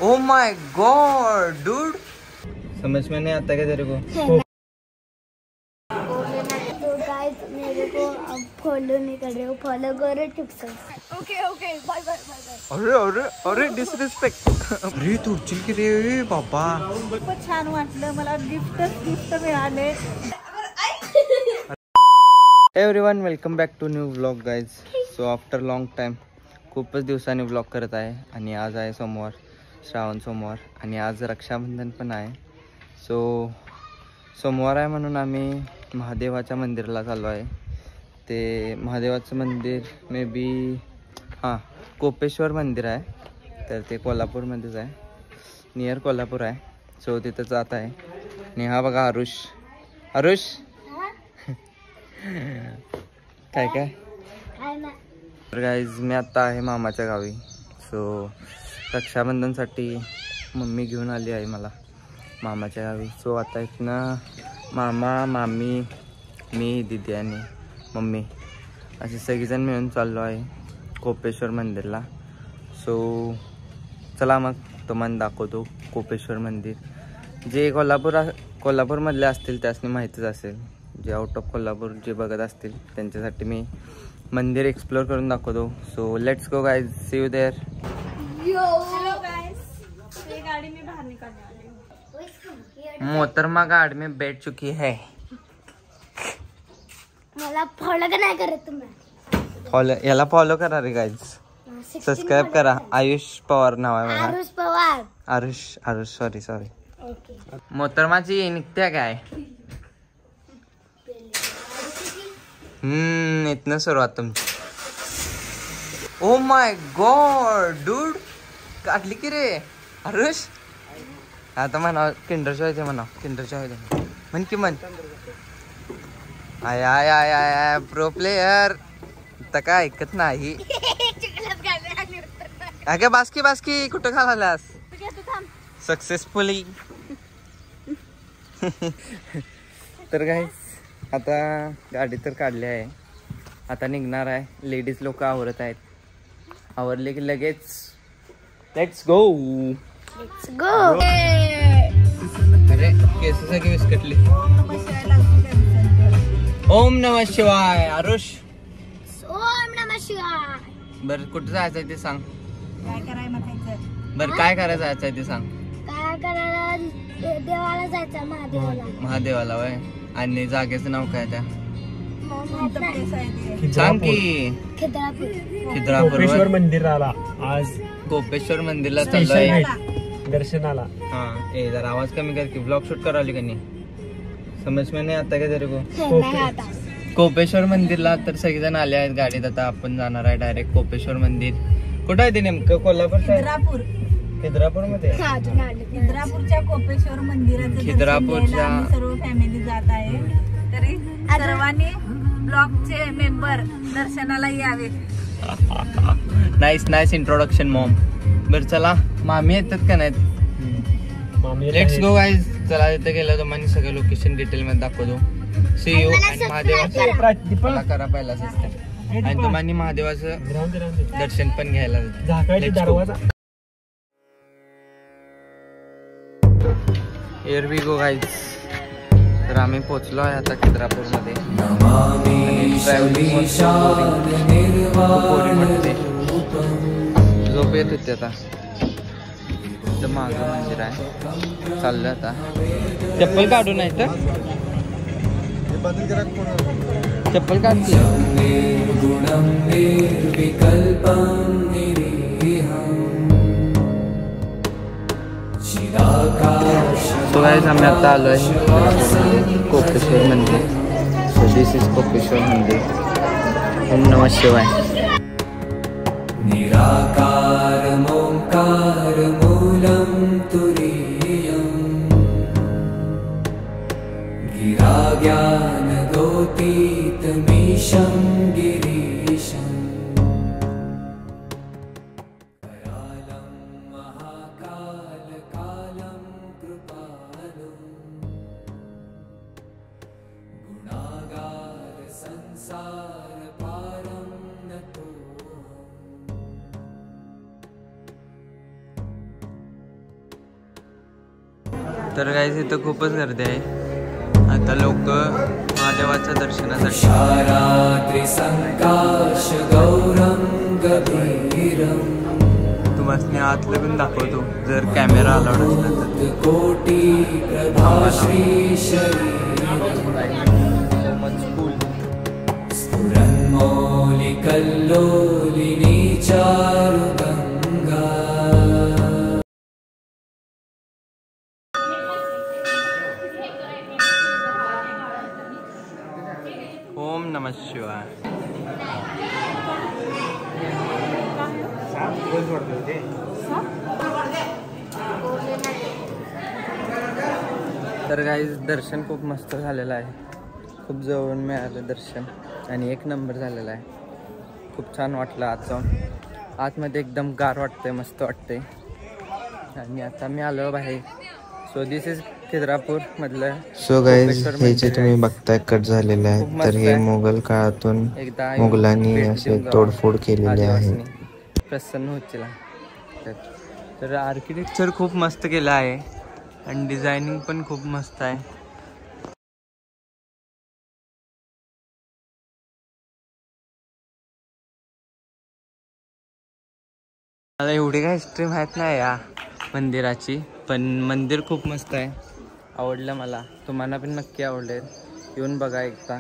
Oh my God dude, समझ में नहीं आता क्या तेरे को? तो गाइस मेरे को अब फॉलो नहीं कर रहे हो, फॉलो करो tips. Okay okay bye bye bye bye. अरे अरे अरे डिसरिस्पेक्ट. अरे तू उचल की रे बाबा. खूप छान वाटलं मला, गिफ्ट मिळाले. Everyone welcome back to new vlog guys. So after long time खूपच दिवसांनी व्लॉग करत आहे आणि आज आहे सोमवार, श्रावण सोमवार आणि आज रक्षाबंधन पण आहे. सो सोमवार आहे म्हणून आम्ही महादेवाच्या मंदिराला चाललो आहे. ते महादेवाचं मंदिर मे बी हां कोपेश्वर मंदिर आहे, तर ते कोल्हापूरमध्येच आहे, नियर कोल्हापूर आहे. सो तिथं जात आहे. आणि हा बघा आरुष. आरुष काय काय तर गाईज मी आत्ता आहे मामाच्या गावी. सो रक्षाबंधनसाठी मम्मी घेऊन आली आहे मला मामाच्या गावी. सो आता इथनं मामा मामी मी दीदी आणि मम्मी असे सगळेजण मिळून चाललो आहे कोपेश्वर मंदिरला. सो चला मग तुम्हाला दाखवतो कोपेश्वर मंदिर. जे कोल्हापूरमधले असतील त्यासनी माहितीच असेल, जे आउट ऑफ कोल्हापूर जे बघत असतील त्यांच्यासाठी मी मंदिर एक्सप्लोर करून दाखवतो. So let's go guys, see you there. Hello guys, ये गाड़ी में बाहर निकलने वाली हूँ. मोहतरमा गाड़ी में बैठ चुकी है. मला फॉलो का नाही करत तुम्ही? फॉलो याला फॉलो करा रे गाइज, सबस्क्राईब करा. आयुष पवार नाव आहे बघा. आरुष पवार. Aarush sorry okay. मोहतरमाची निघत्या काय? इथनं सुरुवात तुमची. ओ माय गॉड डूड, काढली की रे आरुष. आता म्हणा किंडर जॉय दे, म्हणा किंडर जॉय दे म्हण की म्हण. I I I I I pro player तर काय ऐकत नाही. अगे बास्की कुठं घालास सक्सेसफुली. तर काय आता गाडी तर काढली आहे, आता निघणार आहे. लेडीज लोक आवरत आहेत, आवरले की लगेच लेट्स गो. अरे केस सगळी विस्कटली. ओम नमः शिवाय. आरुष ओम नमः शिवाय. बर कुठं जायचंय ते सांग. काय करायचं? बर काय करायचं जायचंय ते सांग. काय करायला? देवाला जायचं, महादेवाला वय. आणि जागेचं नाव काय त्या सांग की. खिद्रापूर कोपेश्वर मंदिराला आज कोपेश्वर मंदिरला चाललोय दर्शनाला. हा ए जरा आवाज कमी कर की, ब्लॉग शूट करायला का नाही? समज में नाही आता का तेरे को? कोपेश्वर मंदिरला तर सगळेजण आले आहेत गाडीत. आता आपण जाणार आहे डायरेक्ट कोपेश्वर मंदिर. कुठं आहे ते नेमकं? खिद्रापूर मध्ये. खिद्रापूरच्या कोपेश्वर मंदिरात खिद्रापूरच्या सर्व फॅमिली जात आहे, तरी सर्वांनी ब्लॉगचे मेंबर दर्शनाला यावे. Nice introduction mom. बरं चला, मामी येतात का नाहीत? Let's go guys. चला तिथे गेलं तुम्हाला सगळं लोकेशन डिटेल मध्ये दाखवतो. See you. आणि महादेवाचं करा पहिला सिस्टम, आणि तुम्हाला महादेवाचं दर्शन पण घ्यायला. Here we go guys. तर आम्ही पोचलो आहे आता खिद्रापूर मध्ये. झोप येत होती आता. मागं मंदिर आहे, चाललं आता. चप्पल काढू नाही तर चप्पल काढते. सो गाइस आम्ही आता आलो आहे कोपेश्वर मंदिर. सो दिस इज कोपेश्वर मंदिर. ओम नमः शिवाय. निराकारं ओंकारं मूलं तुरीयं गिराज्ञानगोतीतमीशं गिरीशं करालं महाकालकालं कृपालं गुणागार संसार पारं नतो. तर गाईज इथं खूपच गर्दी आहे. आता लोक महादेवाच्या दर्शनासाठी तुम्हाला आतलं पण दाखवतो जर कॅमेरा अलाउड असला तर. कोटी प्रभा श्री स्फुरन्मौलि कल्लोलिनी चारुगंगा. ओम नमः शिवाय. तर गाईज दर्शन खूप मस्त झालेलं आहे. खूप जवळून मिळालं दर्शन आणि एक नंबर झालेला आहे. खूप छान वाटलं आत जाऊन. आतमध्ये एकदम गार वाटतंय, मस्त वाटतंय. आणि आता मी आलो बाहेर. सो दिस इज खिद्रापूर मधलं. सो गाईज हे जे तुम्ही बघताय कट झालेलं आहे तर हे मोगल काळातून मुघलांनी असे तोडफोड केलेले आहे. प्रसन्न होतील. तर आर्किटेक्चर खूप मस्त केलं आहे आणि डिझायनिंग पण खूप मस्त आहे. मला एवढी काय हिस्ट्री माहीत नाही या मंदिराची, पण मंदिर खूप मस्त आहे. आवडलं मला. तुम्हाला पण नक्की आवडेल. येऊन बघा एकदा.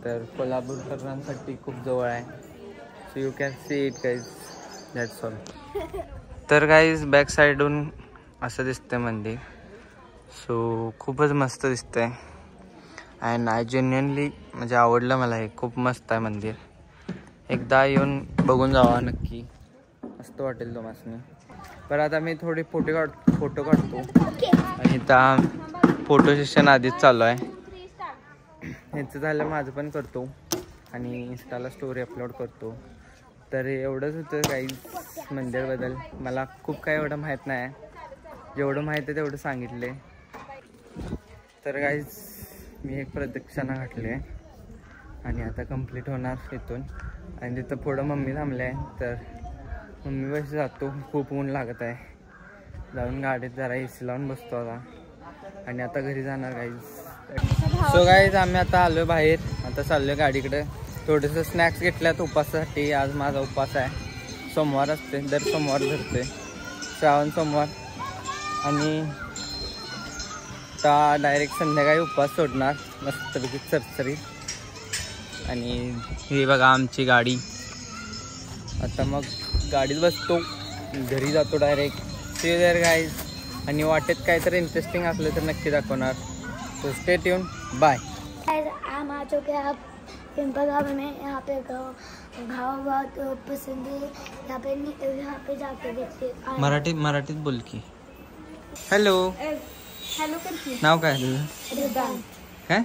तर कोल्हापूरकरांसाठी खूप जवळ आहे. So you can see it guys. That's all. तर गाईज बॅक साईडून असं दिसतंय मंदिर. सो खूपच मस्त दिसतंय अँड आय जेन्युअनली म्हणजे आवडलं मला. हे खूप मस्त आहे मंदिर. एकदा येऊन बघून जावा नक्की. मस्त वाटेल तुम्हाला. पण आता मी थोडे फोटो काढतो आणि आता फोटो सेशन आधीच चालू आहे. ह्याचं झालं माझं पण करतो आणि इंस्टाला स्टोरी अपलोड करतो. तर एवढंच होतं काही मंदिरबद्दल. मला खूप काही एवढं माहीत नाही. जेवढं माहीत आहे तेवढं सांगितले. तर गाईज मी एक प्रदक्षिणा घातली आणि आता कंप्लीट होणार इथून. आणि तिथं पुढं मम्मी थांबले आहे. तर मम्मी बस जातो. खूप ऊन लागत आहे. जाऊन गाडीत जरा AC लावून बसतो आता आणि आता घरी जाणार गाईज. सो गाईज आम्ही आता आलो बाहेर. आता चाललो गाडीकडे. थोडंसं स्नॅक्स घेतल्यात उपासासाठी. आज माझा उपास आहे. सोमवार असते, दर सोमवार धरते. श्रावण सोमवार. आणि आता डायरेक्ट संध्याकाळी उपवास सोडणार मस्तपैकी चरचरीत. आणि ही बघा आमची गाडी. आता मग गाडीत बसतो, घरी जातो direct. See you there guys. आणि वाटेत काहीतरी इंटरेस्टिंग असलं तर नक्की दाखवणार. तो स्टे ट्यून. बाय. हम आ चुके हैं आप पिंपल गाँव में. यहाँ पे घाव बहुत पसंद है. यहाँ पे जाके देखते. मराठीत बोल की. हॅलो. हेलो करती. नाव काय तुझं? काय?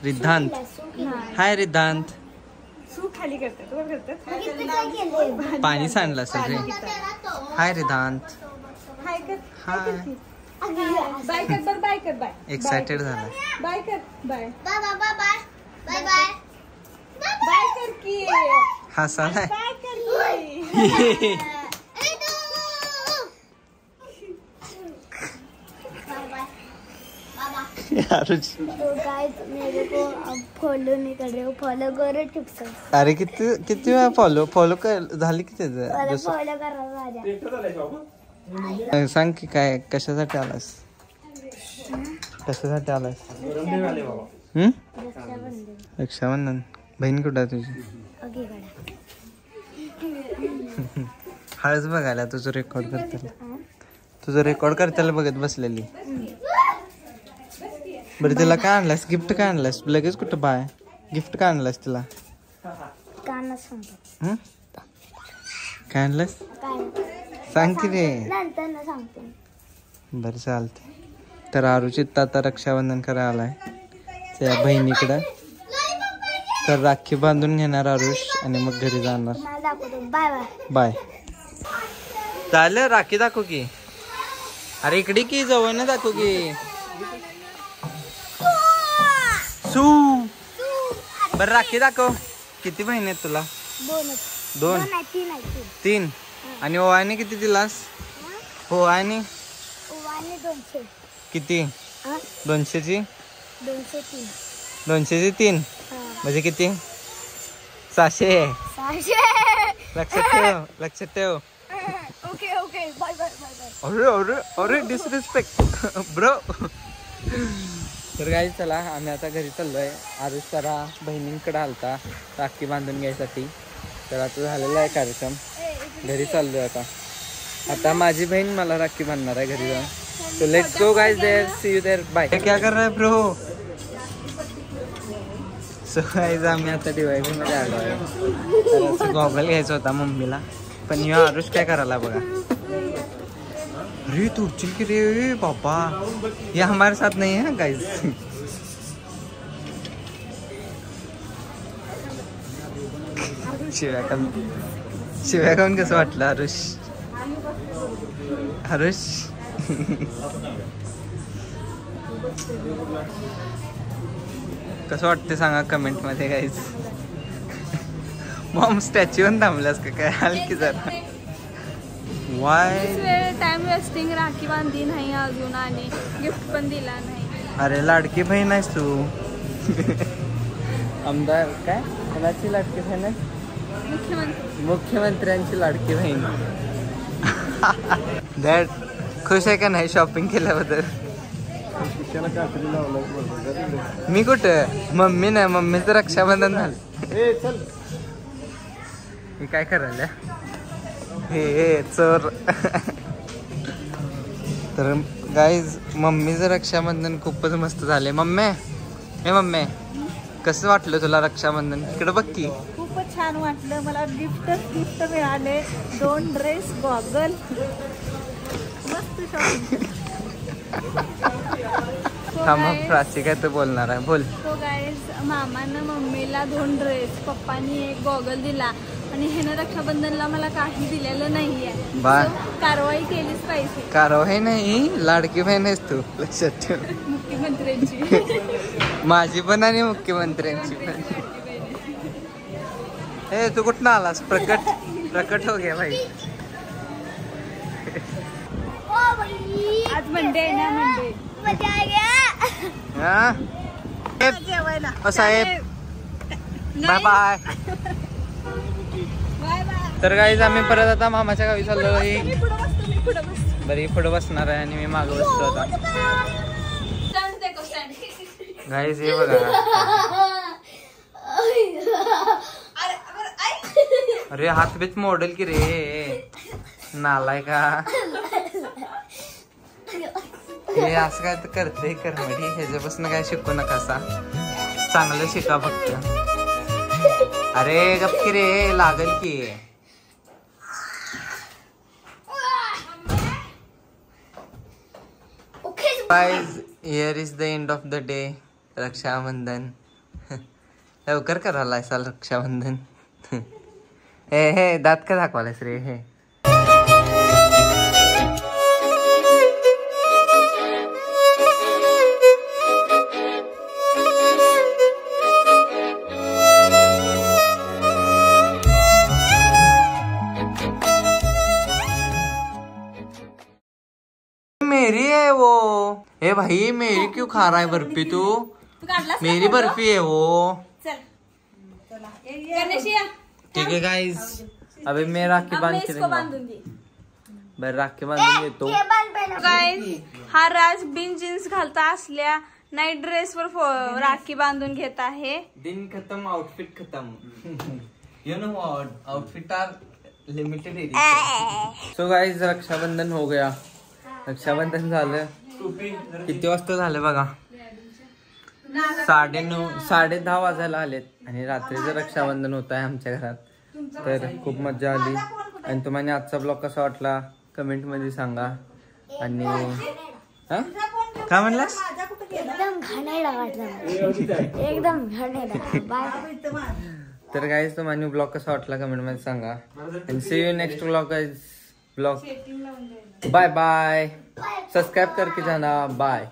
रिद्धांत. हाय रिद्धांत. खाली करतात. पाणी सांडलं असेल रे. हाय रिद्धांत. हाय कर. हाय. बाय कर. बर बाय कर. बाय. एक्साइटेड झाला. बाय कर. Bye bye bye bye bye bye bye कर की. हसालाय. बाय कर की. तो गाइस मेरे को अब फॉलो नहीं कर रहे हो. फॉलो करो टिप्स. अरे किती वेळा फॉलो झाली की त्याचं. फॉलो करा माझ्या. सांग की काय कशासाठी आलास. कशासाठी आलास. रक्षाबंधन. बहीण कुठं आहे तुझी. हळच बघायला तुझं रेकॉर्ड करताना बघत बसलेली. बरं तिला काय आणलास. गिफ्ट काय आणलास. लगेच कुठं बाय. गिफ्ट काय आणलास तिला. काय आणलास सांग की रे. बरं चालते. तर आरुचित आता रक्षाबंधन करायला आलाय त्या बहिणीकडं. तर राखी बांधून घेणार आरुष आणि मग घरी जाणार. Bye bye. चालेल राखी दाखव की. अरे इकडे की जवळ दाखव की. बरं राखी दाखव. किती बहिणी आहेत तुला. 2 3. आणि ओवाने किती दिलास. ओवाने आणि 200. किती? हा 200ची 203. 200ची 3 हा म्हणजे किती? 600. 600. लक्षात ठेव. Okay okay bye bye bye bye. अरे अरे अरे डिसरिस्पेक्ट ब्रो. तर काही चला आम्ही आता घरी चाललोय. आरुष जरा बहिणींकडे आलता राखी बांधून घ्यायसाठी. तर आता झालेला आहे कार्यक्रम. घरी चाललोय आता. आता माझी बहीण मला राखी बांधणार आहे घरी जाऊन. So let's go guys there. See you there. Bye. क्या कर रहा है ब्रो? सो गाइस आम्ही आता DYB मध्ये आलो आहे. गॉगल घ्यायचा होता मम्मीला पण ह्यो आरुष काय करायला बघा. अरे तू उठचिल की रे पापा. ये हमारे साथ नहीं है गाइस. शिव्या खाऊन कसं वाटलं आरुष? आरुष कसं वाटते सांगा कमेंट मध्ये गाइस. मॉम स्टॅच्यूवर थांबलास का काय? हलकी जरा. Y time wasting. राखी बांधली नाही अजून आणि गिफ्ट पण दिला नाही. अरे लाडकी बहीण आहेस तू. आमदार काय कोणाची लाडकी बहीण आहे? मुख्यमंत्र्यांची लाडकी बहीण. डॅड खुश आहे का नाही शॉपिंग केल्याबद्दल? मी कुठं? मम्मी नाही. मम्मीचं रक्षाबंधन झालं. मी काय करायला हे चोर. तर गाईज मम्मीचं रक्षाबंधन खूपच मस्त झाले. मम्मी कसं वाटलं तुला रक्षाबंधन? इकडे बघ की. खूपच छान वाटलं मला. गिफ्ट मिळाले. 2 ड्रेस, गॉगल. मस्त शॉपिंग. प्राची काय तर बोलणार आहे. बोल. तो गाईज मामानं मम्मीला 2 ड्रेस, पप्पानी 1 गॉगल दिला आणि ह्यानं रक्षाबंधनला मला काही दिलेलं नाहीये. कारवाई केलीच पाहिजे. कारवाई नाही, लाडकी बहीण आहेस तू, लक्षात ठेव. मुख्यमंत्र्यांची. माझी पण आणि मुख्यमंत्र्यांची पण. ए तू कुठं आलास? प्रकट हो गया भाई. आज मंडे आहे ना. मंडे मजा आ गया. हा साहेब बाय बाय. तर गाईज आम्ही परत आता मामाच्या गावी चाललो. बरी पुढे बसणार आहे आणि मी मागं बसतो आता. गाईज हे बघा. अरे हात बीच मोडेल की रे नालाय का. हे असं काय तर करते करमडी. ह्याच्यापासून काय शिकू नका असा. चांगलं शिका फक्त. अरे गप की रे लागल की. Guys here is the end of the day. Raksha Bandhan लवकर करायला असाल रक्षाबंधन. हे दात का दाखवायलास रे? हे मेरी है वो. ए भाई मेरी क्यों खा रहा है बर्फी तू? मेरी बर्फी है वो. ठीक है गाइस अभी मैं राखी बांधूंगी. बरं राखी बांधून येतो. गाइस हा राज बिन जीन्स घालता असल्या नाईट ड्रेस वर राखी बांधून घेत आहे. दिन खत्म आउटफिट खत्म. You know outfit are limited edition. So guys Raksha Bandhan हो गया. रक्षाबंधन झालं. किती वाजता झालं बघा? 9:30 10:30 वाजायला आलेत आणि रात्रीचं रक्षाबंधन होत आहे आमच्या घरात. तर खूप मजा आली. आणि तुम्हाला आजचा ब्लॉग कसा वाटला कमेंट मध्ये सांगा. आणि काय म्हणलास? एकदम घाणेरडा वाटला. एकदम घाणेरडा. बाय. तर गाइस तुम्हाला ब्लॉग कसा वाटला कमेंट मध्ये सांगा. आणि see you next blog guys. Blog bye bye. Subscribe करके जाना. बाय.